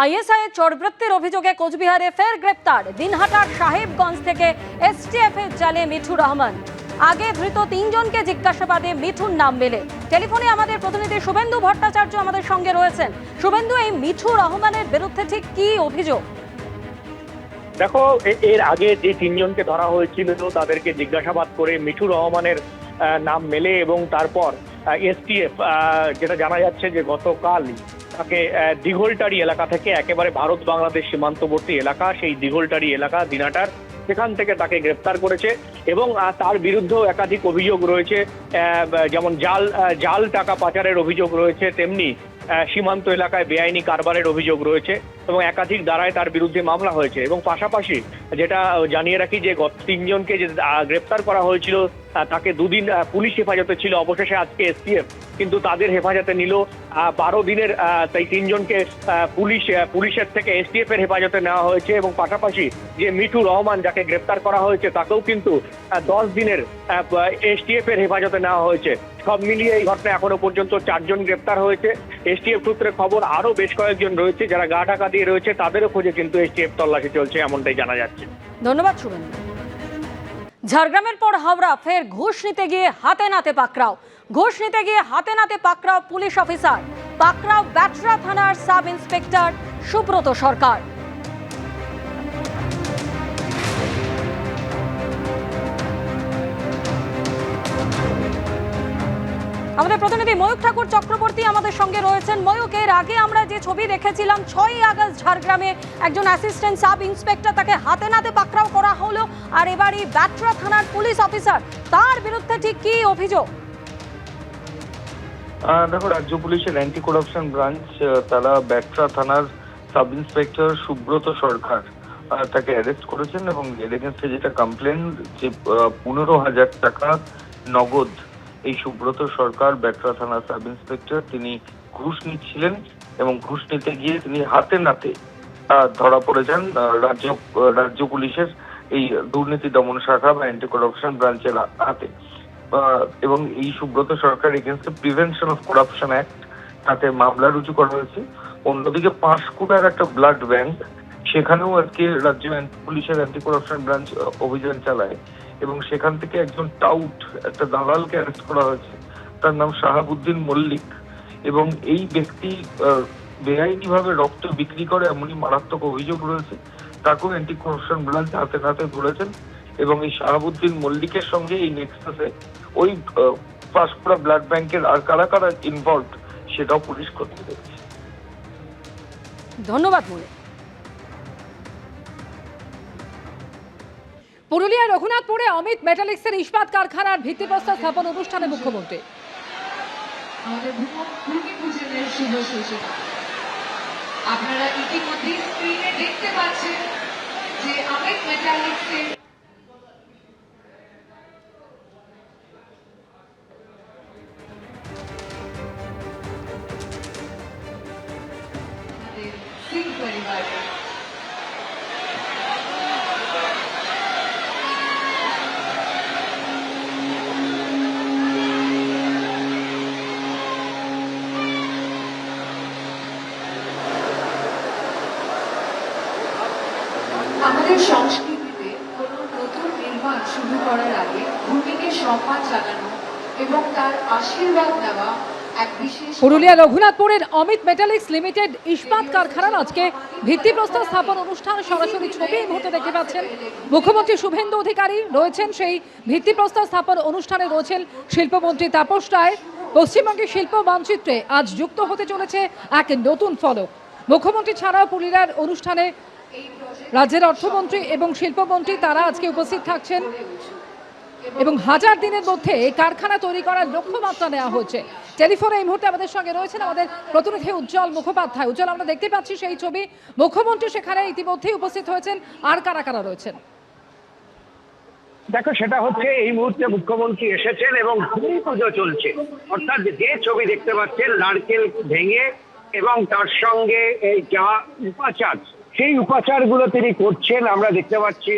ISI চোরবৃত্তির অভিযোগে কোচবিহারে ফের গ্রেপ্তার দিনহাটার সাহেবগঞ্জ থেকে এসটিএফ এর জালে মিঠুর রহমান। আগে ধৃত তিনজনকে জিজ্ঞাসাবাদে মিঠুর নাম মেলে। টেলিফোনে আমাদের প্রতিনিধি শুভেন্দু ভট্টাচার্য আমাদের সঙ্গে রয়েছেন। শুভেন্দু, এই মিঠুর রহমানের বিরুদ্ধে ঠিক কি অভিযোগ? দেখো, এর আগে যে তিনজনকে ধরা হয়েছিল তাদেরকে জিজ্ঞাসাবাদ করে মিঠুর রহমানের নাম মেলে এবং তারপর এসটিএফ যেটা জানা যাচ্ছে যে গতকাল তাকে দিঘলটারি এলাকা থেকে, একেবারে ভারত বাংলাদেশ সীমান্তবর্তী এলাকা, সেই দিঘলটারি এলাকা দিনাটার, সেখান থেকে তাকে গ্রেপ্তার করেছে এবং তার বিরুদ্ধেও একাধিক অভিযোগ রয়েছে। যেমন জাল টাকা পাচারের অভিযোগ রয়েছে, তেমনি সীমান্ত এলাকায় বেআইনি কারবারের অভিযোগ রয়েছে এবং একাধিক ধারায় তার বিরুদ্ধে মামলা হয়েছে। এবং পাশাপাশি যেটা জানিয়ে রাখি যে গত তিনজনকে যে গ্রেপ্তার করা হয়েছিল তাকে দুদিন পুলিশ হেফাজতে ছিল, অবশেষে আজকে এসটিএফ কিন্তু তাদের হেফাজতে নিল 12 দিনের। তাই তিনজনকে পুলিশের থেকে এসটিএফ এর হেফাজতে নেওয়া হয়েছে এবং পাশাপাশি যে মিঠু রহমান যাকে গ্রেপ্তার করা হয়েছে তাকেও কিন্তু 10 দিনের এসটিএফ এর হেফাজতে নেওয়া হয়েছে। সব মিলিয়ে এই ঘটনায় এখনো পর্যন্ত 4 জন গ্রেপ্তার হয়েছে। এসটিএফ সূত্রে খবর আরো বেশ কয়েকজন রয়েছে যারা গা ঢাকা দিয়ে রয়েছে, তাদেরও খোঁজে কিন্তু এসটিএফ তল্লাশি চলছে, এমনটাই জানা যাচ্ছে। ধন্যবাদ শুভেন্দু। ঝাড়গ্রামের পর হাওড়া ফের ঘুষ নিতে গিয়ে হাতে নাতে পাকড়াও পুলিশ অফিসার। পাকড়াও ব্যাটরা থানার সাব ইন্সপেক্টর সুব্রত সরকার। আমাদের প্রতিনিধি ময়ূক ঠাকুর চক্রবর্তী আমাদের সঙ্গে রয়েছেন। ময়ূক, এর আগে আমরা যে ছবি দেখেছিলাম 6ই আগস্ট ঝাড়গ্রামে একজন অ্যাসিস্ট্যান্ট সাব ইন্সপেক্টর, তাকে হাতে নাতে পাকড়াও করা হলো, আর এবারই ব্যাটরা থানার পুলিশ অফিসার, তার বিরুদ্ধে ঠিক কি অভিযোগ? দেখো, রাজ্য পুলিশের অ্যান্টি করাপশন ব্রাঞ্চ তারা ব্যাটরা থানার সাব ইন্সপেক্টর সুব্রত সরকার তাকে অ্যারেস্ট করেছেন এবং এর এগেন্সটে যেটা কমপ্লেন যে 15,000 টাকা নগদ এই সুব্রত সরকার ব্যাটরা থানার সাব ইন্সপেক্টর তিনি ঘুষ নিচ্ছিলেন এবং ঘুষ নিতে গিয়ে তিনি হাতে নাতে ধরা পড়েছেন রাজ্য পুলিশের এই দুর্নীতি দমন শাখা বা অ্যান্টি করাপশন ব্রাঞ্চের হাতে। এবং এই সুব্রত সরকার এগেন্স্টে প্রিভেনশন অফ করাপশন অ্যাক্ট তাতে মামলা রুজু করা হয়েছে। অন্যদিকে পাঁশকুড়ার একটা ব্লাড ব্যাংক, সেখানেও আজকে রাজ্য পুলিশের অ্যান্টি করাপশন ব্রাঞ্চ অভিযান চালায় এবং সেখান থেকে একজন টাউট, একটা দালালকে অ্যারেস্ট করা হয়েছে। তার নাম শাহাবুদ্দিন মল্লিক এবং এই ব্যক্তি বেআইনিভাবে রক্ত বিক্রি করে এমনই মারাত্মক অভিযোগ রয়েছে। তাকেও অ্যান্টি করাপশন ব্রাঞ্চ হাতে নাতে ধরেছেন এবং এই শাহাবুদ্দিন মল্লিকের সঙ্গে এই নেক্সাসে ওই পাঁশকুড়া ব্লাড ব্যাংকের আর কারা কারা ইনভলভ সেটাও পুলিশ করতে পেরেছে। ধন্যবাদ ময়ূক। পুরুলিয়া রঘুনাথপুরে অমিত মেটালিক্সের ইস্পাত কারখানার ভিত্তিপ্রস্তর স্থাপন অনুষ্ঠানে মুখ্যমন্ত্রী। আপনারা ইতিমধ্যে স্ক্রিনে দেখতে পাচ্ছেন যে অমিত মেটালিক্সের সিং পরিবারের আমাদের সংস্কৃতিতে কোনো নতুন নির্মাণ শুরু করার আগে ভূমিকে সম্মান জানানো এবং তার আশীর্বাদ নেওয়া এক বিশেষ। পুরুলিয়া রঘুনাথপুরের অমিত মেটালিক্স লিমিটেড ইস্পাত কারখানার আজকে ভিত্তিপ্রস্তর স্থাপন অনুষ্ঠান সরাসরি ছবি এই মুহূর্তে দেখতে পাচ্ছেন। মুখ্যমন্ত্রী শুভেন্দু অধিকারী রয়েছেন সেই ভিত্তিপ্রস্তর স্থাপন অনুষ্ঠানে, রয়েছেন শিল্পমন্ত্রী তাপস রায়। পশ্চিমবঙ্গের শিল্প মানচিত্রে আজ যুক্ত হতে চলেছে এক নতুন ফলক। মুখ্যমন্ত্রী ছাড়াও পুরুলিয়ার অনুষ্ঠানে রাজ্যের অর্থমন্ত্রী এবং শিল্পমন্ত্রী তারা আজকে উপস্থিত থাকছেন এবং 1000 দিনের মধ্যে এই কারখানা তৈরি করার লক্ষ্যমাত্রা নেওয়া হয়েছে। টেলিফোনে এই মুহূর্তে আমাদের সঙ্গে রয়েছেন আমাদের প্রতিনিধি উজ্জ্বল মুখোপাধ্যায়। উজ্জ্বল, আমরা দেখতে পাচ্ছি সেই ছবি, মুখ্যমন্ত্রী সেখানে ইতিমধ্যেই উপস্থিত হয়েছেন, আর কারা কারা রয়েছেন? দেখো, সেটা হচ্ছে এই মুহূর্তে মুখ্যমন্ত্রী এসেছেন এবং ভূমি পুজো চলছে। অর্থাৎ যে ছবি দেখতে পাচ্ছেন নারকেল ভেঙে এবং তার সঙ্গে এই যা উপাচার, সেই উপাচারগুলো তিনি করছেন। আমরা দেখতে পাচ্ছি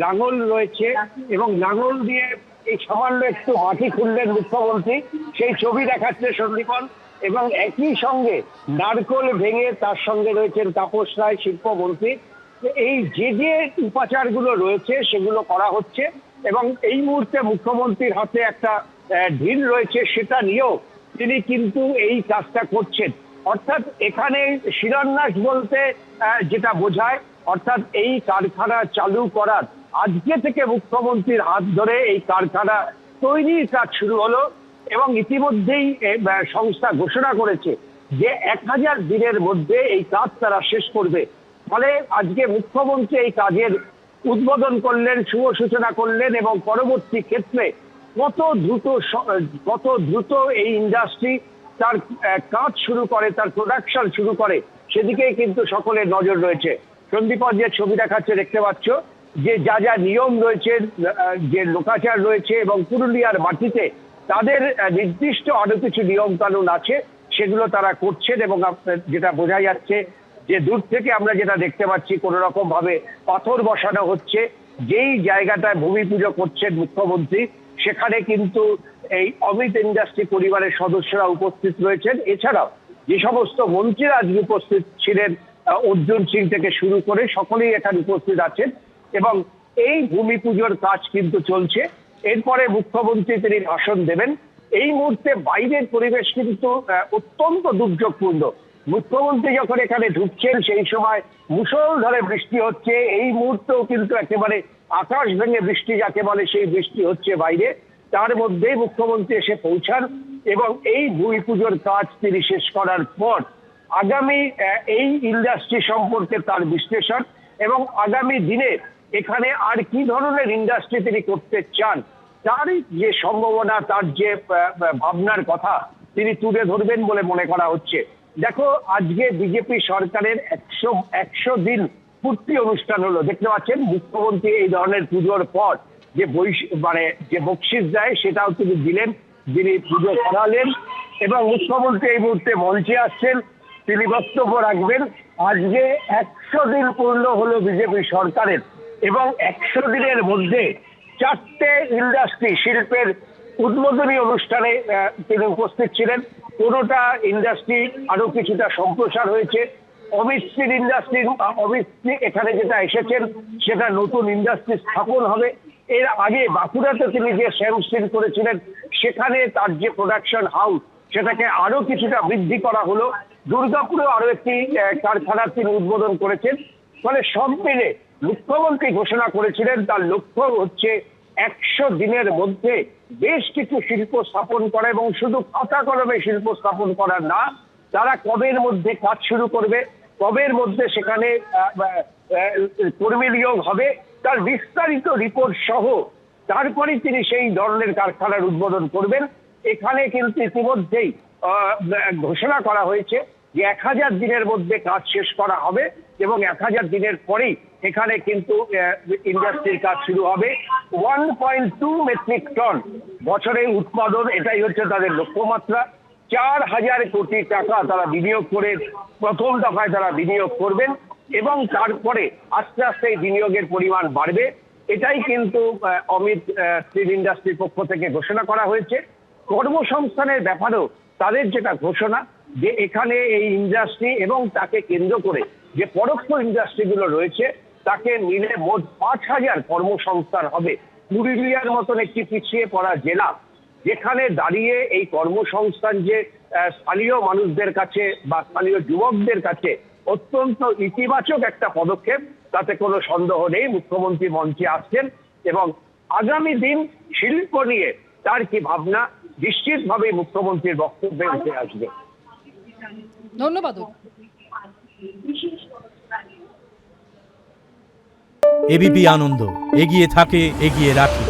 লাঙল রয়েছে এবং লাঙল দিয়ে এই সামান্য একটু মাটি খুললেন মুখ্যমন্ত্রী, সেই ছবি দেখাচ্ছে সন্দীপন। এবং একই সঙ্গে নারকোল ভেঙে তার সঙ্গে রয়েছেন তাপস রায় শিল্পমন্ত্রী। এই যে উপাচারগুলো রয়েছে সেগুলো করা হচ্ছে এবং এই মুহূর্তে মুখ্যমন্ত্রীর হাতে একটা ঢিল রয়েছে, সেটা নিয়েও তিনি কিন্তু এই কাজটা করছেন। অর্থাৎ এখানে শিলান্যাস বলতে যেটা বোঝায়, অর্থাৎ এই কারখানা চালু করার আজকে থেকে মুখ্যমন্ত্রীর হাত ধরে এই কারখানা তৈরির কাজ শুরু হলো এবং ইতিমধ্যেই সংস্থা ঘোষণা করেছে যে 1000 দিনের মধ্যে এই কাজ তারা শেষ করবে। ফলে আজকে মুখ্যমন্ত্রী এই কাজের উদ্বোধন করলেন, শুভ সূচনা করলেন এবং পরবর্তী ক্ষেত্রে কত দ্রুত এই ইন্ডাস্ট্রি তার কাজ শুরু করে, তার প্রোডাকশন শুরু করে, সেদিকেই কিন্তু সকলের নজর রয়েছে। সন্দীপন যে ছবি দেখাচ্ছে দেখতে পাচ্ছ যে যা নিয়ম রয়েছে, যে লোকাচার রয়েছে এবং পুরুলিয়ার মাটিতে তাদের নির্দিষ্ট আরো কিছু নিয়ম কানুন আছে, সেগুলো তারা করছেন এবং যেটা বোঝা যাচ্ছে যে দূর থেকে আমরা যেটা দেখতে পাচ্ছি কোন রকম ভাবে পাথর বসানো হচ্ছে। যেই জায়গাটায় ভূমি পুজো করছেন মুখ্যমন্ত্রী, সেখানে কিন্তু এই অমিত ইন্ডাস্ট্রি পরিবারের সদস্যরা উপস্থিত রয়েছেন। এছাড়াও যে সমস্ত মন্ত্রীরা আজকে উপস্থিত ছিলেন, অর্জুন সিং থেকে শুরু করে সকলেই এখানে উপস্থিত আছেন এবং এই ভূমি পুজোর কাজ কিন্তু চলছে। এরপরে মুখ্যমন্ত্রী তিনি ভাষণ দেবেন। এই মুহূর্তে বাইরের পরিবেশ কিন্তু অত্যন্ত দুর্যোগপূর্ণ। মুখ্যমন্ত্রী যখন এখানে ঢুকছেন সেই সময় মুষলধারে বৃষ্টি হচ্ছে। এই মুহূর্তেও কিন্তু একেবারে আকাশ ভেঙে বৃষ্টি যাকে বলে সেই বৃষ্টি হচ্ছে বাইরে। তার মধ্যেই মুখ্যমন্ত্রী এসে পৌঁছান এবং এই ভূমি পুজোর কাজ তিনি শেষ করার পর আগামী এই ইন্ডাস্ট্রি সম্পর্কে তার বিশ্লেষণ এবং আগামী দিনে এখানে আর কি ধরনের ইন্ডাস্ট্রি তিনি করতে চান তার যে সম্ভাবনা, তার যে ভাবনার কথা তিনি তুলে ধরবেন বলে মনে করা হচ্ছে। দেখো, আজকে বিজেপি সরকারের 100 দিন পূর্তি অনুষ্ঠান হলো। দেখতে পাচ্ছেন মুখ্যমন্ত্রী এই ধরনের পুজোর পর যে বকশিস দেয় সেটাও তিনি দিলেন, যিনি পুজো করালেন এবং মুখ্যমন্ত্রী এই মুহূর্তে মঞ্চে আসছেন, তিনি বক্তব্য রাখবেন। আজকে 100 দিন পূর্ণ হলো বিজেপি সরকারের এবং 100 দিনের মধ্যে 4টে ইন্ডাস্ট্রি শিল্পের উদ্বোধনী অনুষ্ঠানে তিনি উপস্থিত ছিলেন। কোনোটা ইন্ডাস্ট্রি আরো কিছুটা সম্প্রসার হয়েছে। অমিত ইন্ডাস্ট্রি এখানে যেটা এসেছেন সেটা নতুন ইন্ডাস্ট্রি স্থাপন হবে। এর আগে বাঁকুড়াতে তিনি যে শ্যাম স্টিল করেছিলেন সেখানে তার যে প্রোডাকশন হাউস সেটাকে আরো কিছুটা বৃদ্ধি করা হলো। দুর্গাপুরে আরো একটি কারখানা তিনি উদ্বোধন করেছেন। ফলে সব মিলে মুখ্যমন্ত্রী ঘোষণা করেছিলেন তার লক্ষ্য হচ্ছে 100 দিনের মধ্যে বেশ কিছু শিল্প স্থাপন করা এবং শুধু খাতা কলমে শিল্প স্থাপন করা না, তারা কবের মধ্যে কাজ শুরু করবে, কবের মধ্যে সেখানে কর্মী নিয়োগ হবে, তার বিস্তারিত রিপোর্ট সহ তারপরে তিনি সেই ধরনের কারখানার উদ্বোধন করবেন। এখানে কিন্তু ইতিমধ্যেই ঘোষণা করা হয়েছে যে 1000 দিনের মধ্যে কাজ শেষ করা হবে এবং 1000 দিনের পরেই এখানে কিন্তু ইন্ডাস্ট্রির কাজ শুরু হবে। 1.2 মেট্রিক টন বছরে উৎপাদন, এটাই হচ্ছে তাদের লক্ষ্যমাত্রা। 4000 কোটি টাকা তারা বিনিয়োগ করে প্রথম দফায় তারা বিনিয়োগ করবেন এবং তারপরে আস্তে আস্তে বিনিয়োগের পরিমাণ বাড়বে। এটাই কিন্তু অমিত স্টিল ইন্ডাস্ট্রির পক্ষ থেকে ঘোষণা করা হয়েছে। কর্মসংস্থানের ব্যাপারেও তাদের যেটা ঘোষণা যে এখানে এই ইন্ডাস্ট্রি এবং তাকে কেন্দ্র করে যে পরোক্ষ ইন্ডাস্ট্রিগুলো রয়েছে তাকে মিলে মোট 5000 কর্মসংস্থান হবে। পুরুলিয়ার মতন একটি পিছিয়ে পড়া জেলা যেখানে দাঁড়িয়ে এই কর্মসংস্থান যে স্থানীয় মানুষদের কাছে বা স্থানীয় যুবকদের কাছে অত্যন্ত ইতিবাচক একটা পদক্ষেপ, তাতে কোনো সন্দেহ নেই। মুখ্যমন্ত্রী মঞ্চে আসছেন এবং আগামী দিন শিল্প নিয়ে তার কি ভাবনা নিশ্চিতভাবে মুখ্যমন্ত্রীর বক্তব্যে উঠে আসবে। ধন্যবাদ। এবিপি আনন্দ এগিয়ে থাকে, এগিয়ে রাখে।